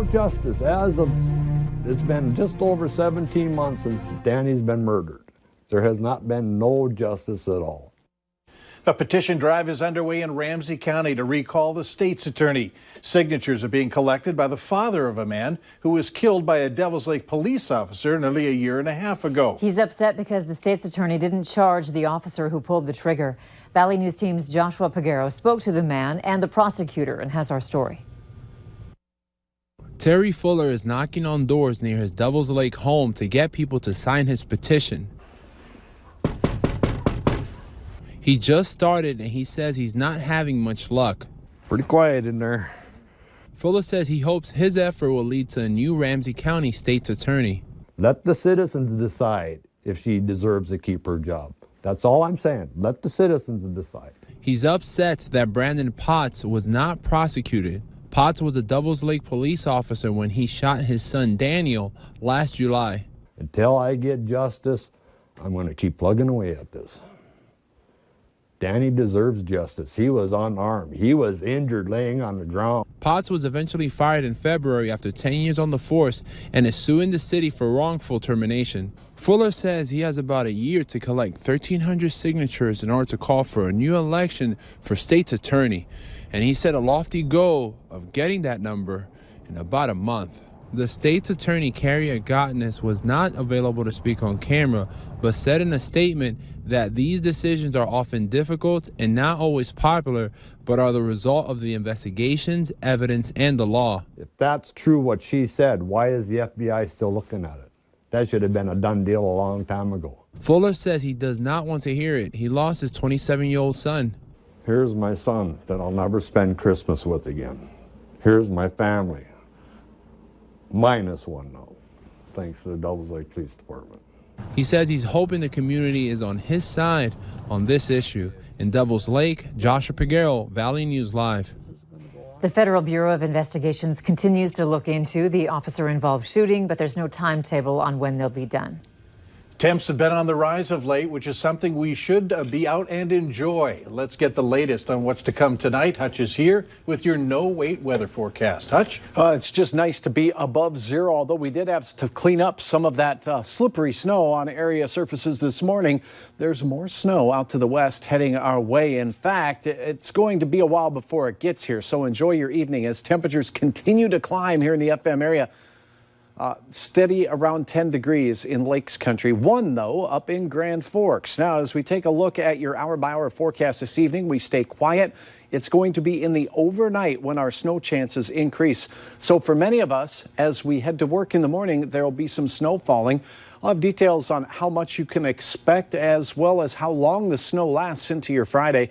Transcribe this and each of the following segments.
no justice. It's been just over 17 months since Danny's been murdered. There has not been no justice at all. A petition drive is underway in Ramsey County to recall the state's attorney. Signatures are being collected by the father of a man who was killed by a Devils Lake police officer nearly a year and a half ago. He's upset because the state's attorney didn't charge the officer who pulled the trigger. Valley News Team's Joshua Peguero spoke to the man and the prosecutor and has our story. Terry Fuller is knocking on doors near his Devils Lake home to get people to sign his petition. He just started and he says he's not having much luck. Pretty quiet in there. Fuller says he hopes his effort will lead to a new Ramsey County state's attorney. Let the citizens decide if she deserves to keep her job. That's all I'm saying. Let the citizens decide. He's upset that Brandon Potts was not prosecuted. Potts was a Devils Lake police officer when he shot his son Daniel last July. Until I get justice, I'm going to keep plugging away at this. Danny deserves justice. He was unarmed. He was injured laying on the ground. Potts was eventually fired in February after 10 years on the force and is suing the city for wrongful termination. Fuller says he has about a year to collect 1,300 signatures in order to call for a new election for state's attorney. And he set a lofty goal of getting that number in about a month. The state's attorney, Carrie Agotnis, was not available to speak on camera, but said in a statement that these decisions are often difficult and not always popular, but are the result of the investigations, evidence, and the law. If that's true what she said, why is the FBI still looking at it? That should have been a done deal a long time ago. Fuller says he does not want to hear it. He lost his 27-year-old son. Here's my son that I'll never spend Christmas with again. Here's my family. Minus one now, thanks to the Devils Lake Police Department. He says he's hoping the community is on his side on this issue. In Devils Lake, Joshua Peguero, Valley News Live. The Federal Bureau of Investigations continues to look into the officer-involved shooting, but there's no timetable on when they'll be done. Temps have been on the rise of late, which is something we should be out and enjoy. Let's get the latest on what's to come tonight. Hutch is here with your no-wait weather forecast. Hutch? It's just nice to be above zero, although we did have to clean up some of that slippery snow on area surfaces this morning. There's more snow out to the west heading our way. In fact, it's going to be a while before it gets here, so enjoy your evening as temperatures continue to climb here in the FM area. Steady around 10 degrees in Lakes Country. One, though, up in Grand Forks. Now, as we take a look at your hour-by-hour forecast this evening, we stay quiet. It's going to be in the overnight when our snow chances increase. So for many of us, as we head to work in the morning, there will be some snow falling. I'll have details on how much you can expect as well as how long the snow lasts into your Friday.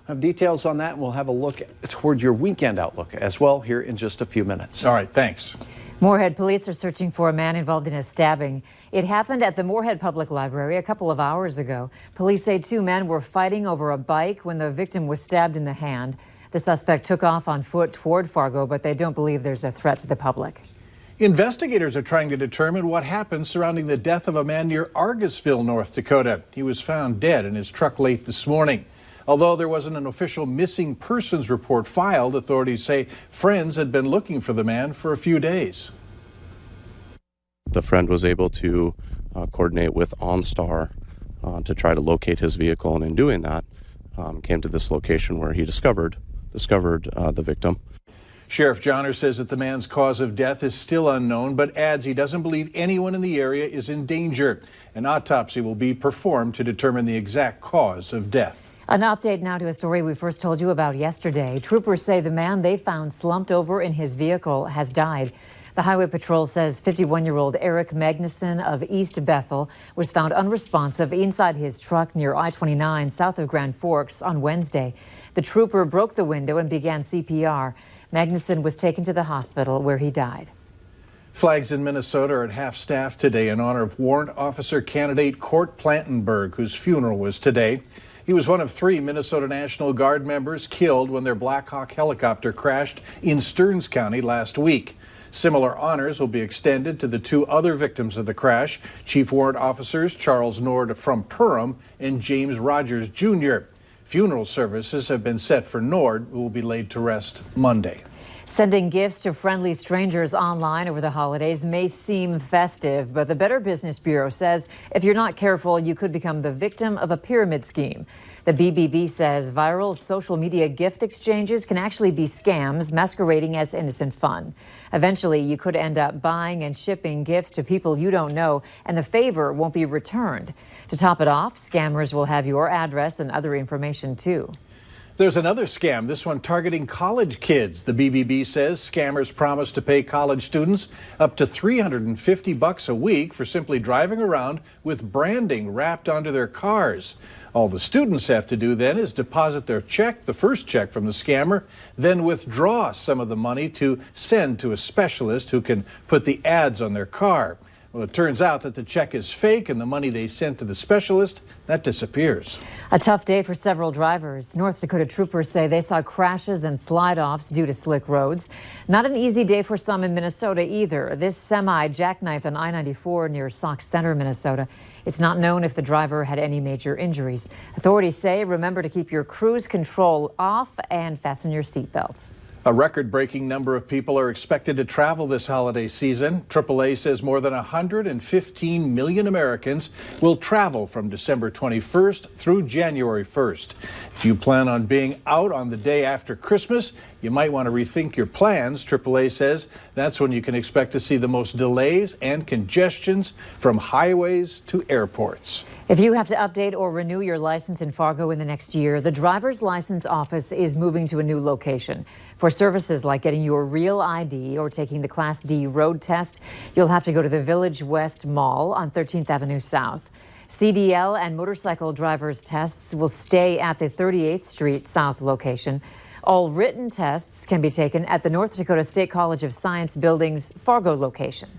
I'll have details on that, and we'll have a look toward your weekend outlook as well here in just a few minutes. All right, thanks. Moorhead police are searching for a man involved in a stabbing. It happened at the Moorhead Public Library a couple of hours ago. Police say two men were fighting over a bike when the victim was stabbed in the hand. The suspect took off on foot toward Fargo, but they don't believe there's a threat to the public. Investigators are trying to determine what happened surrounding the death of a man near Argosville, North Dakota. He was found dead in his truck late this morning. Although there wasn't an official missing persons report filed, authorities say friends had been looking for the man for a few days. The friend was able to coordinate with OnStar to try to locate his vehicle, and in doing that, came to this location where he discovered the victim. Sheriff Johnner says that the man's cause of death is still unknown, but adds he doesn't believe anyone in the area is in danger. An autopsy will be performed to determine the exact cause of death. An update now to a story we first told you about yesterday. Troopers say the man they found slumped over in his vehicle has died. The Highway Patrol says 51-year-old Eric Magnuson of East Bethel was found unresponsive inside his truck near I-29 south of Grand Forks on Wednesday. The trooper broke the window and began CPR. Magnuson was taken to the hospital where he died. Flags in Minnesota are at half-staff today in honor of warrant officer candidate Court Plantenberg, whose funeral was today. He was one of 3 Minnesota National Guard members killed when their Black Hawk helicopter crashed in Stearns County last week. Similar honors will be extended to the 2 other victims of the crash, Chief Warrant Officers Charles Nord from Perham and James Rogers Jr. Funeral services have been set for Nord, who will be laid to rest Monday. Sending gifts to friendly strangers online over the holidays may seem festive, but the Better Business Bureau says if you're not careful, you could become the victim of a pyramid scheme. The BBB says viral social media gift exchanges can actually be scams masquerading as innocent fun. Eventually, you could end up buying and shipping gifts to people you don't know, and the favor won't be returned. To top it off, scammers will have your address and other information too. There's another scam, this one targeting college kids. The BBB says scammers promise to pay college students up to $350 a week for simply driving around with branding wrapped onto their cars. All the students have to do then is deposit their check, the first check from the scammer, then withdraw some of the money to send to a specialist who can put the ads on their car. Well, it turns out that the check is fake and the money they sent to the specialist, that disappears. A tough day for several drivers. North Dakota troopers say they saw crashes and slide-offs due to slick roads. Not an easy day for some in Minnesota either. This semi jackknifed on I-94 near Sauk Center, Minnesota. It's not known if the driver had any major injuries. Authorities say remember to keep your cruise control off and fasten your seatbelts. A record-breaking number of people are expected to travel this holiday season. AAA says more than 115 million Americans will travel from December 21st through January 1st. If you plan on being out on the day after Christmas, you might want to rethink your plans. AAA says that's when you can expect to see the most delays and congestions from highways to airports. If you have to update or renew your license in Fargo in the next year, the driver's license office is moving to a new location. For services like getting your real ID or taking the Class D road test, you'll have to go to the Village West Mall on 13th Avenue South. CDL and motorcycle driver's tests will stay at the 38th Street South location. All written tests can be taken at the North Dakota State College of Science Building's Fargo location.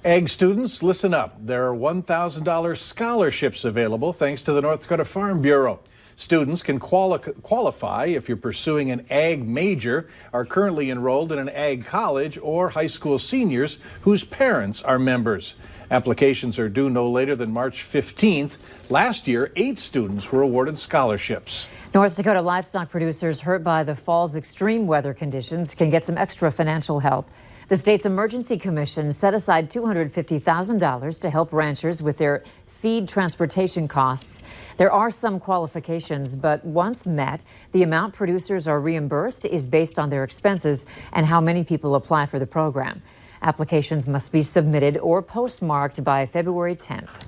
Ag students, listen up. There are $1,000 scholarships available thanks to the North Dakota Farm Bureau. Students can qualify if you're pursuing an ag major, are currently enrolled in an ag college, or high school seniors whose parents are members. Applications are due no later than March 15th. Last year, 8 students were awarded scholarships. North Dakota livestock producers hurt by the fall's extreme weather conditions can get some extra financial help. The state's Emergency Commission set aside $250,000 to help ranchers with their feed transportation costs. There are some qualifications, but once met, the amount producers are reimbursed is based on their expenses and how many people apply for the program. Applications must be submitted or postmarked by February 10th.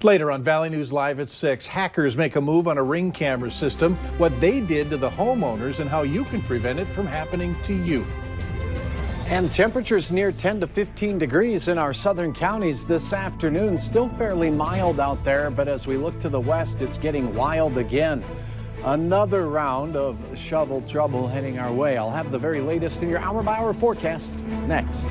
Later on Valley News Live at 6, hackers make a move on a Ring camera system, what they did to the homeowners and how you can prevent it from happening to you. And temperatures near 10 to 15 degrees in our southern counties this afternoon. Still fairly mild out there, but as we look to the west, it's getting wild again. Another round of shovel trouble heading our way. I'll have the very latest in your hour-by-hour forecast next.